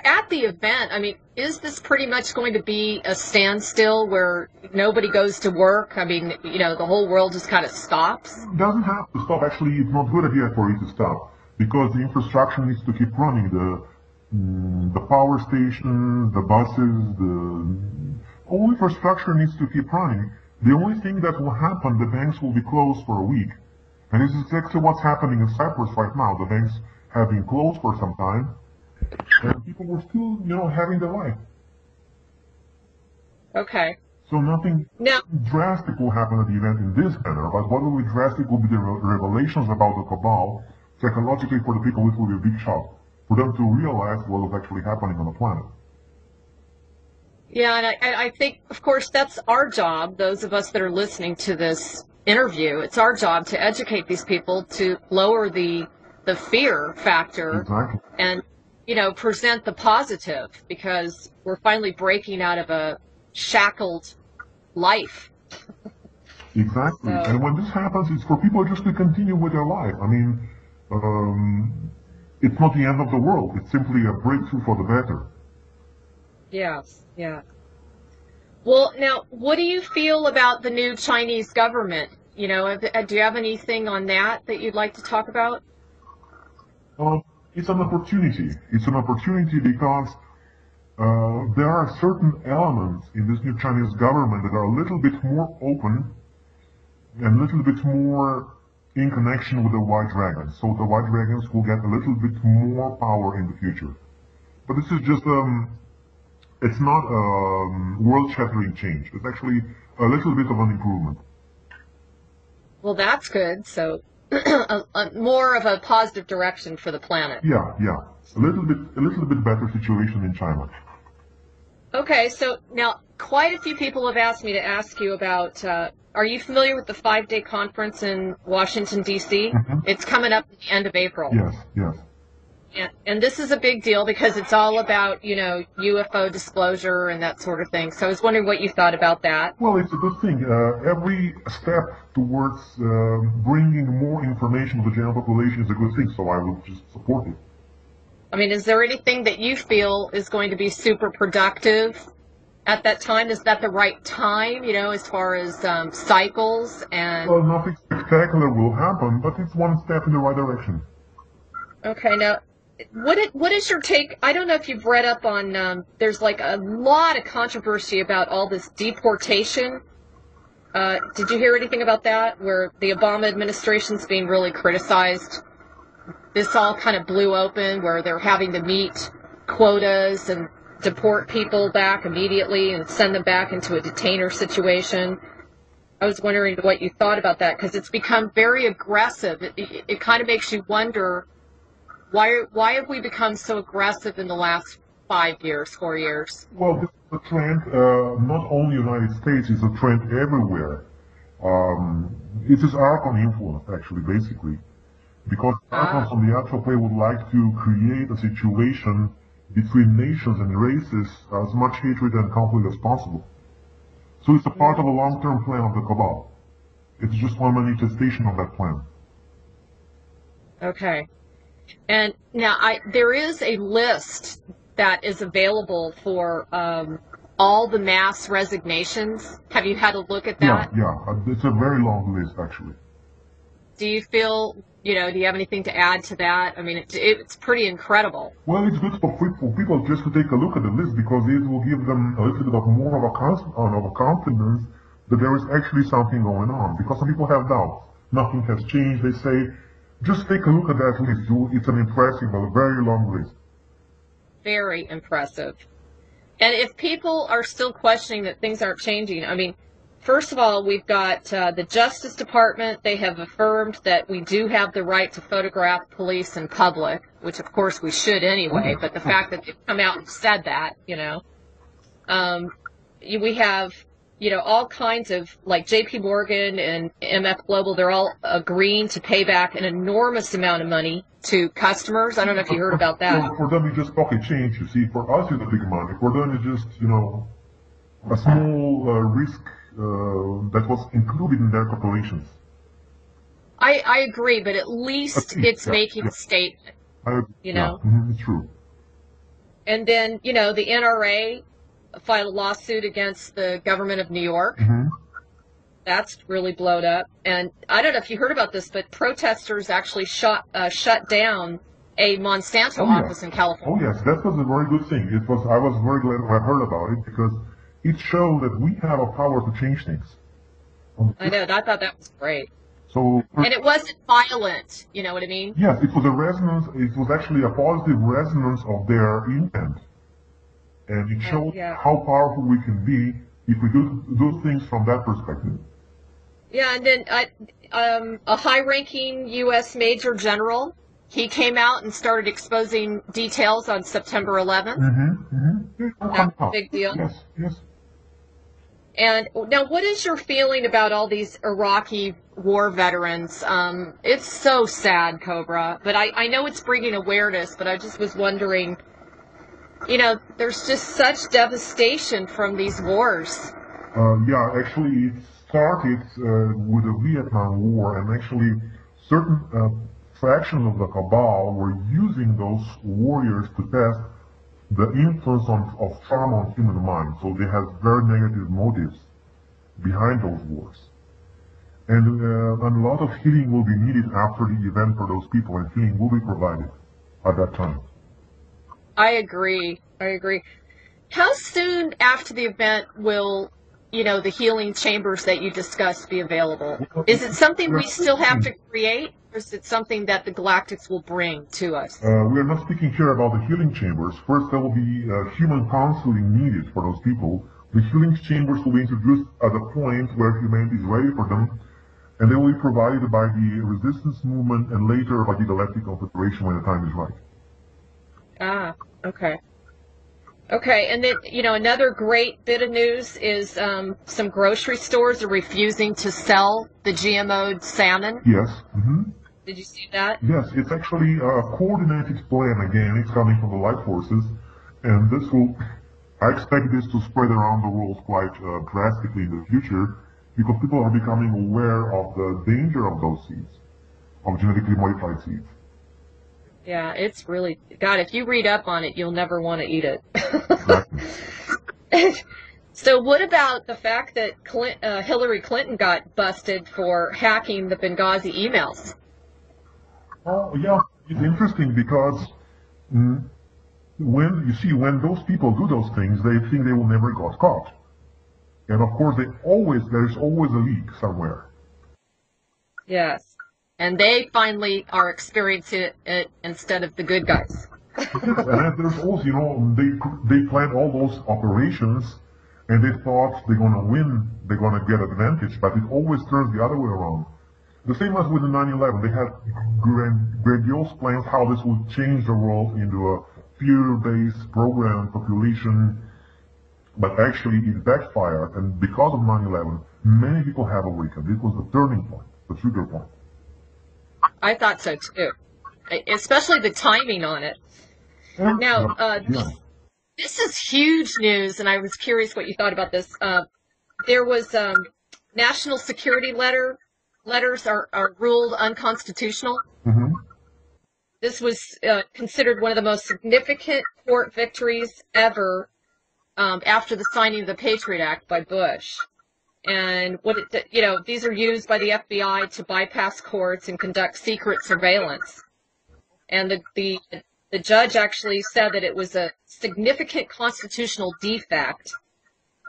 Speaker 1: at the event, I mean, is this pretty much going to be a standstill where nobody goes to work? I mean, the whole world just kind of stops?
Speaker 3: It doesn't have to stop. Actually, it's not a good idea for it to stop because the infrastructure needs to keep running. The power stations, the buses, all infrastructure needs to keep running. The only thing that will happen, the banks will be closed for a week. And this is exactly what's happening in Cyprus right now. The banks have been closed for some time, and people were still, having their life.
Speaker 1: Okay.
Speaker 3: So nothing drastic will happen at the event in this manner, but what will be drastic will be the revelations about the cabal. Psychologically, for the people, it will be a big shock for them to realize what was actually happening on the planet.
Speaker 1: Yeah, and I think, of course, that's our job, those of us that are listening to this interview. It's our job to educate these people, to lower the fear factor,
Speaker 3: exactly.
Speaker 1: And, present the positive, because we're finally breaking out of a shackled life.
Speaker 3: Exactly. So, and when this happens, it's for people just to continue with their life. I mean, it's not the end of the world. It's simply a breakthrough for the better.
Speaker 1: Yes, yeah. Well, now, what do you feel about the new Chinese government? Do you have anything on that you'd like to talk about?
Speaker 3: It's an opportunity. It's an opportunity because there are certain elements in this new Chinese government that are a little bit more open and a little bit more in connection with the white dragons. So the white dragons will get a little bit more power in the future. But this is just, it's not a world-shattering change. It's actually a little bit of an improvement.
Speaker 1: Well, that's good. So more of a positive direction for the planet.
Speaker 3: Yeah. A little bit better situation in China.
Speaker 1: Okay, so now quite a few people have asked me to ask you about, are you familiar with the 5-day conference in Washington, D.C.?
Speaker 3: Mm-hmm.
Speaker 1: It's coming up at the end of April.
Speaker 3: Yes.
Speaker 1: And this is a big deal because it's all about, UFO disclosure and that sort of thing. So I was wondering what you thought about that.
Speaker 3: Well, it's a good thing. Every step towards bringing more information to the general population is a good thing, so I would just support it.
Speaker 1: I mean, is there anything that you feel is going to be super productive at that time? Is that the right time, as far as cycles and...
Speaker 3: Well, nothing spectacular will happen, but it's one step in the right direction.
Speaker 1: Okay, now, what is your take? I don't know if you've read up on, there's like a lot of controversy about all this deportation. Did you hear anything about that, where the Obama administration's being really criticized? This all kind of blew open, where they're having to meet quotas and deport people back immediately and send them back into a detainer situation. I was wondering what you thought about that, because it's become very aggressive. It kind of makes you wonder, why have we become so aggressive in the last 4 years?
Speaker 3: Well, this is a trend, not only in the United States, it's a trend everywhere. It is Archon influence, actually, basically. Because Thanos on the actual play would like to create a situation between nations and races as much hatred and conflict as possible. So it's a part of a long-term plan of the Cabal. It's just one manifestation of that plan.
Speaker 1: Okay. And now there is a list that is available for all the mass resignations. Have you had a look at that?
Speaker 3: Yeah. It's a very long list, actually.
Speaker 1: Do you feel, do you have anything to add to that? I mean, it's pretty incredible.
Speaker 3: Well, it's good for people just to take a look at the list because it will give them a little bit of more of a confidence that there is actually something going on. Because some people have doubts. Nothing has changed. They say, just take a look at that list. It's an impressive, a very long list.
Speaker 1: Very impressive. And if people are still questioning that things aren't changing, I mean, first of all, we've got the Justice Department. They have affirmed that we do have the right to photograph police in public, which of course we should anyway, but the fact that they've come out and said that, we have, all kinds of, like JP Morgan and MF Global, they're all agreeing to pay back an enormous amount of money to customers. I don't know if you heard about that.
Speaker 3: Well, for them, it's just pocket change, you see. For us, it's a big money. For them, it's just, a small risk that was included in their calculations.
Speaker 1: I agree, but at least it's making a statement,
Speaker 3: It's true.
Speaker 1: And then, the NRA filed a lawsuit against the government of New York. That's really blown up. And I don't know if you heard about this, but protesters actually shut down a Monsanto office in California.
Speaker 3: Oh, yes, that was a very good thing. I was very glad when I heard about it because it showed that we have a power to change things.
Speaker 1: I know. I thought that was great.
Speaker 3: So,
Speaker 1: and it wasn't violent. You know what I mean?
Speaker 3: Yes, it was a resonance. It was actually a positive resonance of their intent. And it showed how powerful we can be if we do things from that perspective.
Speaker 1: Yeah, and then a high-ranking U.S. Major General, he came out and started exposing details on September 11th. That's a big deal.
Speaker 3: Yes.
Speaker 1: And now, what is your feeling about all these Iraqi war veterans? It's so sad, Cobra, but I know it's bringing awareness, but I just was wondering, there's just such devastation from these wars.
Speaker 3: Actually, it started with the Vietnam War, and actually certain factions of the Cabal were using those warriors to test the influence of trauma on human mind. So they have very negative motives behind those wars. And a lot of healing will be needed after the event for those people, and healing will be provided at that time.
Speaker 1: I agree. How soon after the event will, the healing chambers that you discussed be available? Is it something we still have to create, or is it something that the Galactics will bring to us?
Speaker 3: We are not speaking here about the healing chambers. First, there will be human counseling needed for those people. The healing chambers will be introduced at a point where humanity is ready for them, and they will be provided by the resistance movement and later by the Galactic Confederation when the time is right.
Speaker 1: Okay, and then, another great bit of news is some grocery stores are refusing to sell the GMO'd salmon.
Speaker 3: Yes.
Speaker 1: Did you see that?
Speaker 3: Yes, it's actually a coordinated plan again. It's coming from the light forces, and I expect this to spread around the world quite drastically in the future because people are becoming aware of the danger of those seeds, of genetically modified seeds.
Speaker 1: Yeah, it's really, God, if you read up on it, you'll never want to eat it. So what about the fact that Hillary Clinton got busted for hacking the Benghazi emails?
Speaker 3: Oh, yeah, it's interesting because when those people do those things, they think they will never get caught. And of course, there's always a leak somewhere.
Speaker 1: Yes. And they finally are experiencing it instead of the good guys.
Speaker 3: And there's also, they planned all those operations, and they thought they're going to win, they're going to get advantage, but it always turns the other way around. The same as with the 9/11, they had grandiose plans how this would change the world into a fear-based program population, but actually it backfired, and because of 9/11, many people have awakened. It was the turning point, the trigger point.
Speaker 1: I thought so too, especially the timing on it. Now, this is huge news, and I was curious what you thought about this. There was national security letters are ruled unconstitutional.
Speaker 3: Mm-hmm.
Speaker 1: This was considered one of the most significant court victories ever after the signing of the Patriot Act by Bush. And these are used by the FBI to bypass courts and conduct secret surveillance. And the judge actually said that it was a significant constitutional defect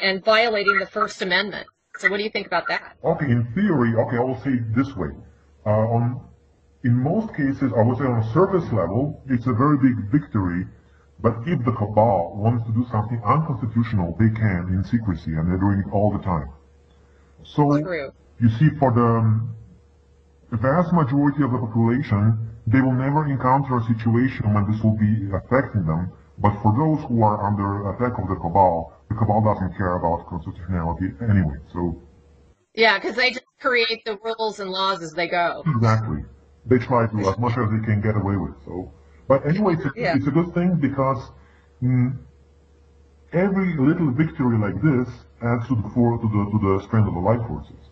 Speaker 1: and violating the First Amendment. So what do you think about that?
Speaker 3: Okay, in theory, I will say it this way. In most cases, I would say on a surface level, it's a very big victory. But if the cabal wants to do something unconstitutional, they can in secrecy, and they're doing it all the time. So,
Speaker 1: True.
Speaker 3: You see, for the vast majority of the population, they will never encounter a situation when this will be affecting them. But for those who are under attack of the cabal doesn't care about constitutionality anyway. So,
Speaker 1: yeah, because they just create the rules and laws as they go.
Speaker 3: Exactly. They try to as much as they can get away with. So, but anyway, it's a good thing because every little victory like this adds to the strength of the life forces.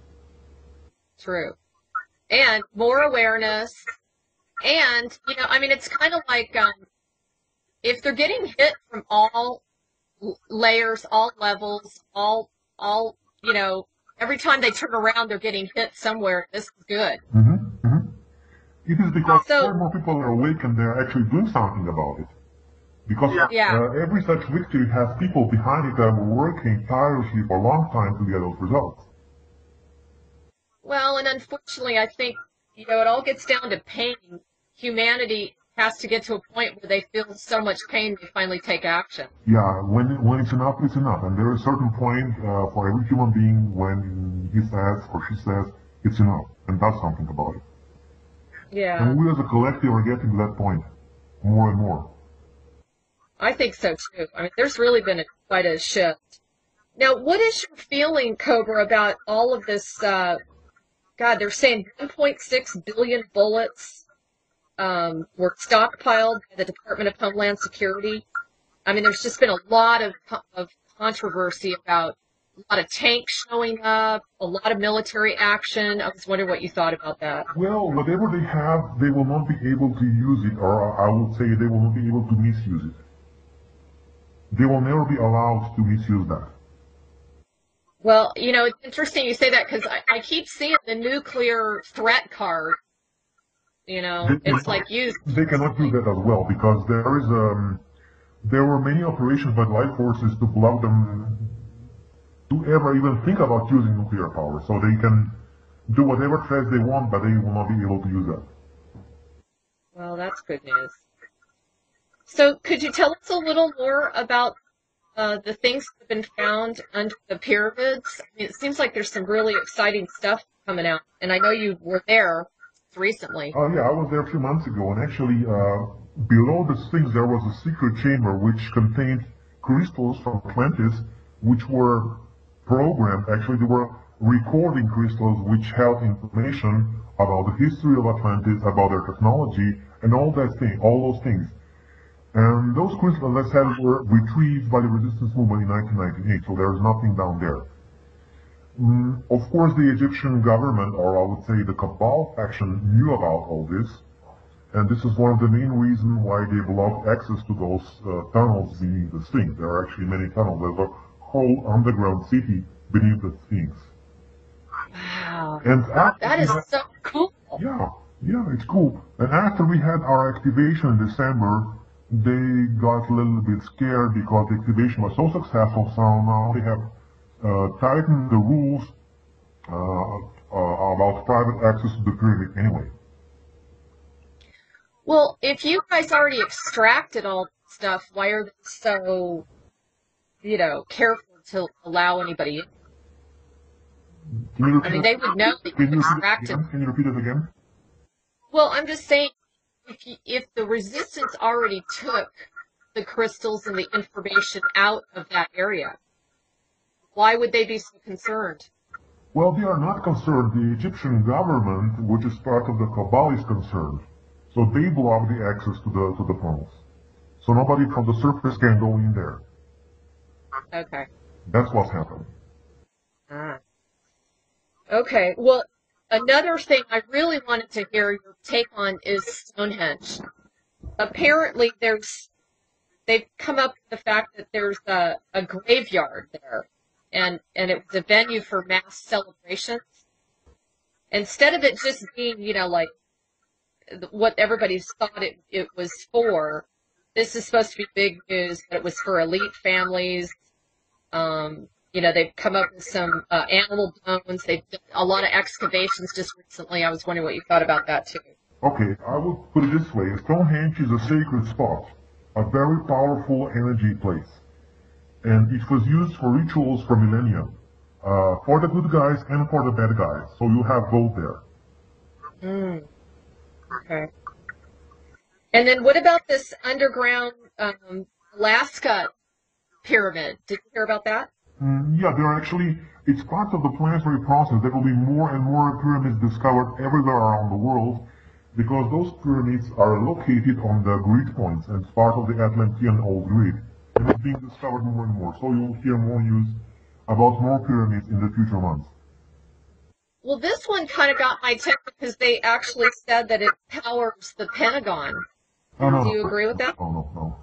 Speaker 1: True. And more awareness. And, it's kind of like if they're getting hit from all layers, all levels, all every time they turn around, they're getting hit somewhere. This is good.
Speaker 3: Mm-hmm, mm-hmm. It is because more and more people are awake and they're actually doing something about it. Because every such victory has people behind it that were working tirelessly for a long time to get those results.
Speaker 1: Well, and unfortunately, I think, it all gets down to pain. Humanity has to get to a point where they feel so much pain they finally take action.
Speaker 3: Yeah, when it's enough, it's enough. And there is a certain point for every human being when he says or she says it's enough and does something about it.
Speaker 1: Yeah.
Speaker 3: And we as a collective are getting to that point more and more.
Speaker 1: I think so too. There's really been quite a shift. Now, what is your feeling, Cobra, about all of this? They're saying 1.6 billion bullets were stockpiled by the Department of Homeland Security. There's just been a lot of controversy about a lot of tanks showing up, a lot of military action. I was wondering what you thought about that.
Speaker 3: Well, whatever they have, they will not be able to use it, or I would say they will not be able to misuse it. They will never be allowed to misuse that.
Speaker 1: Well, it's interesting you say that because I keep seeing the nuclear threat card. It's like you.
Speaker 3: They cannot do that as well because there were many operations by the life forces to block them to ever even think about using nuclear power. So they can do whatever threats they want, but they will not be able to use that.
Speaker 1: Well, that's good news. So could you tell us a little more about the things that have been found under the pyramids? It seems like there's some really exciting stuff coming out, and I know you were there recently.
Speaker 3: Oh yeah, I was there a few months ago, and actually below the Sphinx there was a secret chamber which contained crystals from Atlantis, which were programmed. Actually, they were recording crystals which held information about the history of Atlantis, about their technology, and all those things. And those crystals, as I said, were retrieved by the resistance movement in 1998, so there's nothing down there. Of course, the Egyptian government, or I would say the Cabal faction, knew about all this, and this is one of the main reasons why they blocked access to those tunnels beneath the Sphinx. There are actually many tunnels. There's a whole underground city beneath the Sphinx.
Speaker 1: Wow.
Speaker 3: And
Speaker 1: that is so cool.
Speaker 3: Yeah, it's cool. And after we had our activation in December, they got a little bit scared because the activation was so successful, so now they have tightened the rules about private access to the pyramid anyway.
Speaker 1: Well, if you guys already extracted all this stuff, why are they so, careful to allow anybody in? They would know that you extracted.
Speaker 3: Can you repeat it again?
Speaker 1: Well, I'm just saying, if the resistance already took the crystals and the information out of that area, why would they be so concerned?
Speaker 3: Well, they are not concerned. The Egyptian government, which is part of the Cabal, is concerned. So they block the access to the tunnels. So nobody from the surface can go in there.
Speaker 1: Okay.
Speaker 3: That's what's happening.
Speaker 1: Ah. Okay. Well, another thing I really wanted to hear your take on is Stonehenge. Apparently, they've come up with the fact that there's a graveyard there, and it was a venue for mass celebrations. Instead of it just being, like what everybody thought it was for, this is supposed to be big news, that it was for elite families. They've come up with some animal bones. They've done a lot of excavations just recently. I was wondering what you thought about that, too.
Speaker 3: Okay, I will put it this way. Stonehenge is a sacred spot, a very powerful energy place. And it was used for rituals for millennia, for the good guys and for the bad guys. So you have both there.
Speaker 1: Okay. And then what about this underground Alaska pyramid? Did you hear about that?
Speaker 3: Yeah, it's part of the planetary process. There will be more and more pyramids discovered everywhere around the world, because those pyramids are located on the grid points, and it's part of the Atlantean old grid. And it's being discovered more and more. So you'll hear more news about more pyramids in the future months.
Speaker 1: Well, this one kind of got my attention because they actually said that it powers the Pentagon. Do you agree with that?
Speaker 3: No.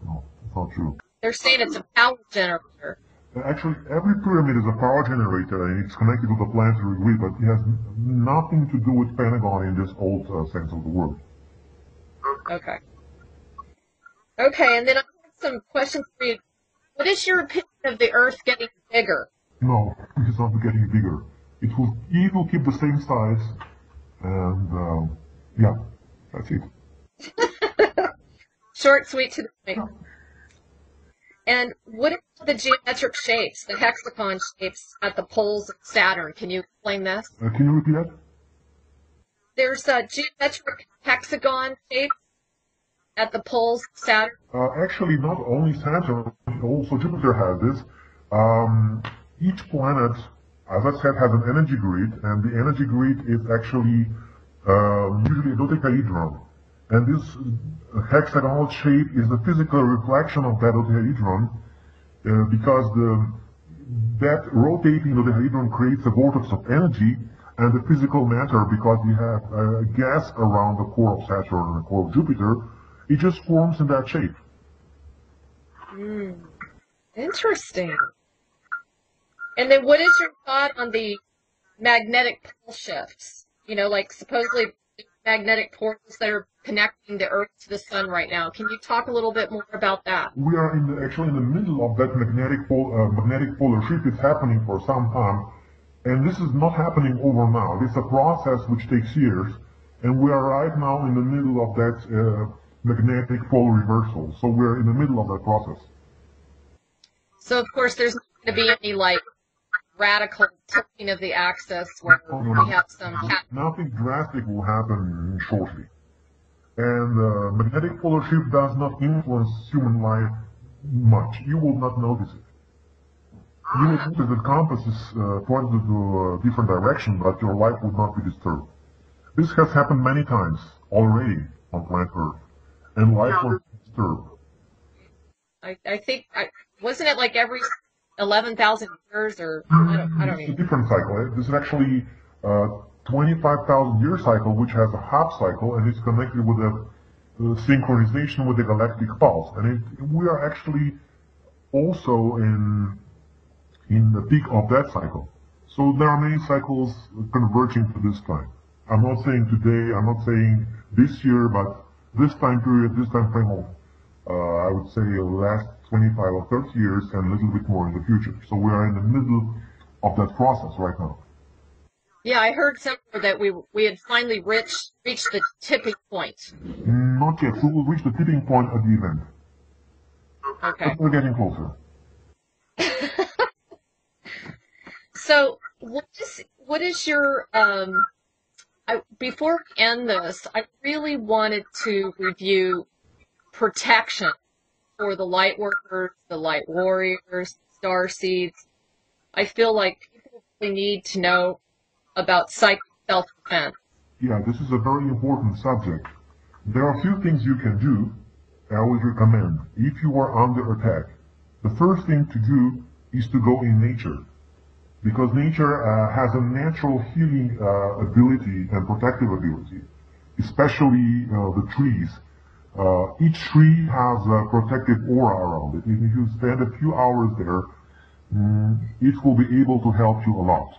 Speaker 3: It's not true.
Speaker 1: They're saying it's a power generator.
Speaker 3: Actually, every pyramid is a power generator, and it's connected to the planetary grid, but it has nothing to do with Pentagon in this old sense of the word.
Speaker 1: Okay. Okay, and then I have some questions for you. What is your opinion of the Earth getting bigger?
Speaker 3: No, it's not getting bigger. It will keep the same size, and yeah, that's it.
Speaker 1: Short, sweet, to the point. And what about the geometric shapes, the hexagon shapes at the poles of Saturn? Can you explain this?
Speaker 3: Can you repeat that?
Speaker 1: There's geometric hexagon shapes at the poles of Saturn.
Speaker 3: Actually, not only Saturn, also Jupiter has this. Each planet, as I said, has an energy grid, and the energy grid is actually usually a dodecahedron. And this hexagonal shape is the physical reflection of that dodecahedron, because that rotating dodecahedron creates a vortex of energy, and the physical matter, because you have gas around the core of Saturn and the core of Jupiter, it just forms in that shape.
Speaker 1: Interesting. And then what is your thought on the magnetic pole shifts? Like supposedly magnetic portals that are connecting the Earth to the Sun right now. Can you talk a little bit more about that?
Speaker 3: We are actually in the middle of that magnetic polar shift. It's happening for some time, and this is not happening overnight. It's a process which takes years, and we are right now in the middle of that magnetic pole reversal. So we're in the middle of that process. So
Speaker 1: of course there's not going to be any radical tilting of the axis where we have some...
Speaker 3: Nothing drastic will happen shortly. And magnetic polar shift does not influence human life much. You will not notice it. You will notice the compass is pointed to a different direction, but your life will not be disturbed. This has happened many times already on planet Earth, and life was disturbed.
Speaker 1: I think, wasn't it like every 11,000 years, or I don't know.
Speaker 3: It's a different cycle. This is actually 25,000 year cycle, which has a half cycle, and it's connected with a synchronization with the galactic pulse. And we are actually also in the peak of that cycle. So there are many cycles converging to this time. I'm not saying today, I'm not saying this year, but this time period, this time frame of, I would say, the last 25 or 30 years and a little bit more in the future. So we are in the middle of that process right now.
Speaker 1: Yeah, I heard somewhere that we had finally reached the tipping point.
Speaker 3: Not yet. We will reach the tipping point at the event.
Speaker 1: Okay.
Speaker 3: But we're getting closer.
Speaker 1: So, what is your before we end this, I really wanted to review protection for the light workers, the light warriors, star seeds. I feel like people really need to know about psychic self-defense.
Speaker 3: Yeah, this is a very important subject. There are a few things you can do. I always recommend, if you are under attack, the first thing to do is to go in nature. Because nature has a natural healing ability and protective ability, especially the trees. Each tree has a protective aura around it. If you spend a few hours there, it will be able to help you a lot.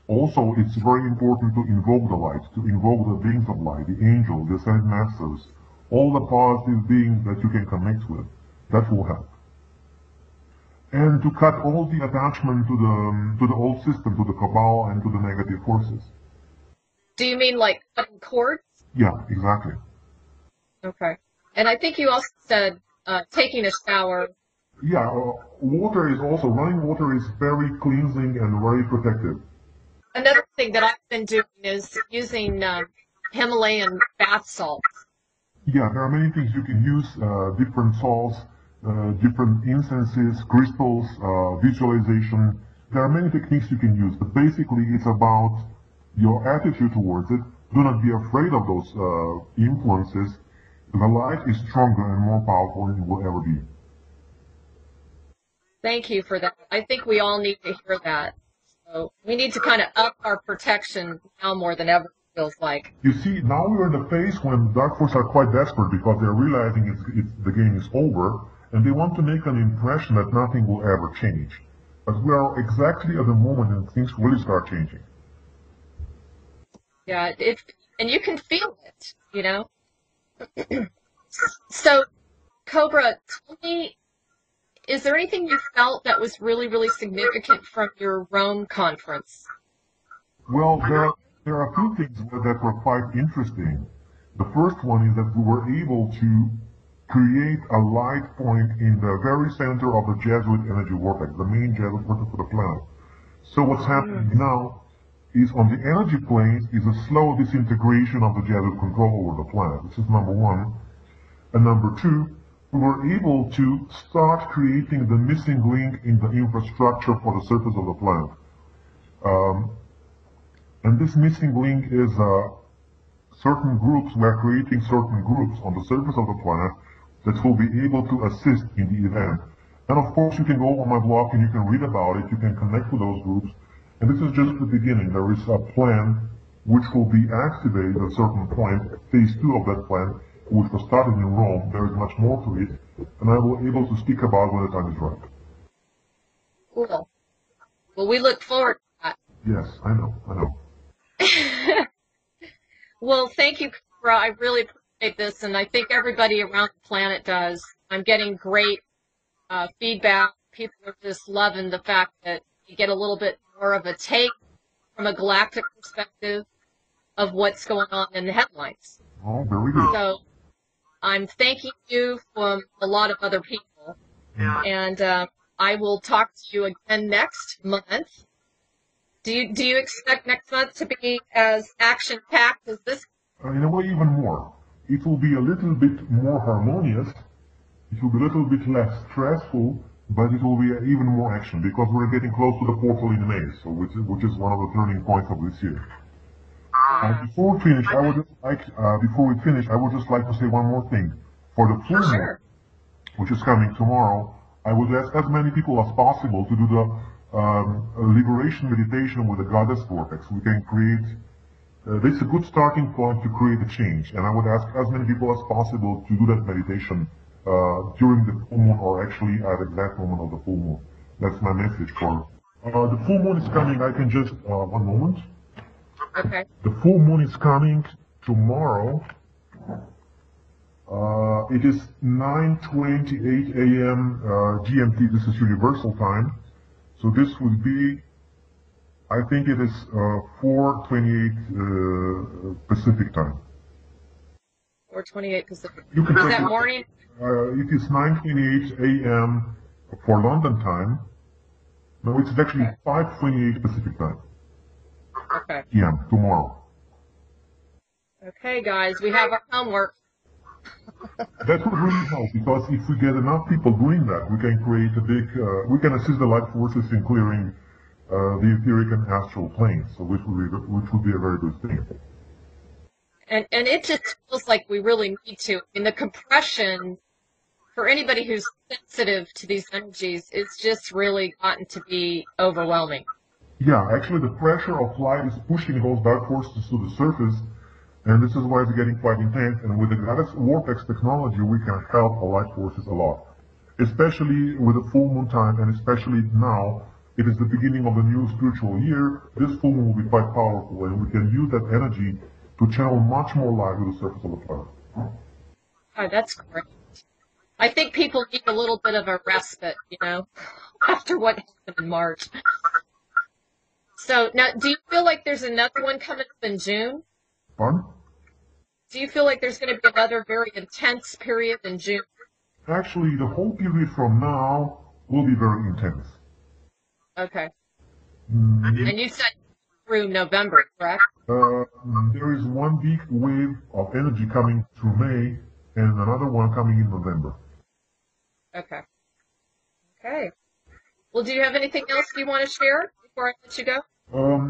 Speaker 3: Also, it's very important to invoke the light, to invoke the beings of light, the angels, the ascended masters, all the positive beings that you can connect with. That will help. And to cut all the attachment to the old system, to the cabal and to the negative forces.
Speaker 1: Do you mean like cutting cords?
Speaker 3: Yeah, exactly.
Speaker 1: Okay. And I think you also said taking a shower.
Speaker 3: Yeah, water is also, running water is very cleansing and very protective.
Speaker 1: Another thing that I've been doing is using Himalayan bath salts.
Speaker 3: Yeah, there are many things you can use, different salts, different incenses, crystals, visualization. There are many techniques you can use, but basically it's about your attitude towards it. Do not be afraid of those influences. The light is stronger and more powerful than it will ever be.
Speaker 1: Thank you for that. I think we all need to hear that. So we need to kind of up our protection now more than ever, it feels like.
Speaker 3: You see, now we're in the phase when dark forces are quite desperate because they're realizing the game is over, and they want to make an impression that nothing will ever change. But we are exactly at the moment when things really start changing.
Speaker 1: Yeah, and you can feel it, you know? So, Cobra, tell me, is there anything you felt that was really, really significant from your Rome conference?
Speaker 3: Well, there are a few things that were quite interesting. The first one is that we were able to create a light point in the very center of the Jesuit energy vortex, the main Jesuit vortex for the planet. So what's happening now is on the energy planes is a slow disintegration of the Jesuit control over the planet. This is number one. And number two, we were able to start creating the missing link in the infrastructure for the surface of the planet. And this missing link is certain groups. We are creating certain groups on the surface of the planet that will be able to assist in the event. And of course, you can go on my blog and you can read about it. You can connect with those groups. And this is just the beginning. There is a plan which will be activated at a certain point, phase 2 of that plan, which was started in Rome. There is much more to it, and I will be able to speak about when the time is right.
Speaker 1: Cool. Well, we look forward to that.
Speaker 3: Yes, I know.
Speaker 1: Well, thank you, Cobra. I really appreciate this, and I think everybody around the planet does. I'm getting great feedback. People are just loving the fact that you get a little bit more of a take from a galactic perspective of what's going on in the headlines.
Speaker 3: Oh, very good.
Speaker 1: So I'm thanking you from a lot of other people.
Speaker 2: Yeah.
Speaker 1: And I will talk to you again next month. Do you expect next month to be as action-packed as this?
Speaker 3: In a way, even more. It will be a little bit more harmonious. It will be a little bit less stressful, but it will be even more action because we're getting close to the portal in May, so which is one of the turning points of this year. Before we finish, I would just like to say one more thing. For the full moon, which is coming tomorrow, I would ask as many people as possible to do the liberation meditation with the goddess vortex. We can create. This is a good starting point to create a change, and I would ask as many people as possible to do that meditation during the full moon, or actually at the exact moment of the full moon. That's my message for the full moon is coming. I can just one moment.
Speaker 1: Okay.
Speaker 3: The full moon is coming tomorrow. It is 9:28 a.m. GMT. This is Universal Time. So this would be, I think it is 4:28 Pacific Time.
Speaker 1: 4:28 Pacific.
Speaker 3: You can
Speaker 1: Is
Speaker 3: check
Speaker 1: that
Speaker 3: it.
Speaker 1: morning?
Speaker 3: It is 9:28 a.m. for London time. No, it's actually 5:28 Pacific Time.
Speaker 1: Okay.
Speaker 3: PM tomorrow.
Speaker 1: Okay, guys, we have our homework.
Speaker 3: That would really help because if we get enough people doing that, we can create a big, we can assist the light forces in clearing the etheric and astral planes, so which would be a very good thing.
Speaker 1: And it just feels like we really need to. I mean, the compression for anybody who's sensitive to these energies, it's just really gotten to be overwhelming.
Speaker 3: Yeah, actually the pressure of light is pushing those dark forces to the surface, and this is why it's getting quite intense. And with the Goddess Vortex technology, we can help the light forces a lot. Especially with the full moon time, and especially now, it is the beginning of the new spiritual year. This full moon will be quite powerful, and we can use that energy to channel much more light to the surface of the planet.
Speaker 1: Oh, that's great. I think people need a little bit of a respite, after what happened in March. So now, do you feel like there's another one coming up in June?
Speaker 3: Pardon?
Speaker 1: Do you feel like there's going to be another very intense period in June?
Speaker 3: Actually, the whole period from now will be very intense.
Speaker 1: Okay. And you said through November, correct?
Speaker 3: There is one big wave of energy coming through May, and another one coming in November.
Speaker 1: Okay. Okay. Well, do you have anything else you want to share before I let you go?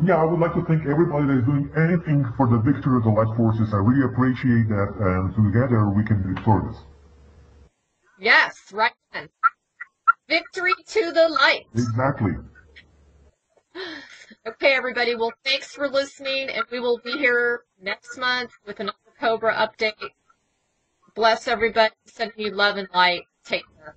Speaker 3: Yeah, I would like to thank everybody that is doing anything for the victory of the light forces. I really appreciate that, and together we can be victorious.
Speaker 1: Yes, right then. Victory to the light.
Speaker 3: Exactly.
Speaker 1: Okay, everybody. Well, thanks for listening, and we will be here next month with another Cobra update. Bless everybody. Sending you love and light. Take care.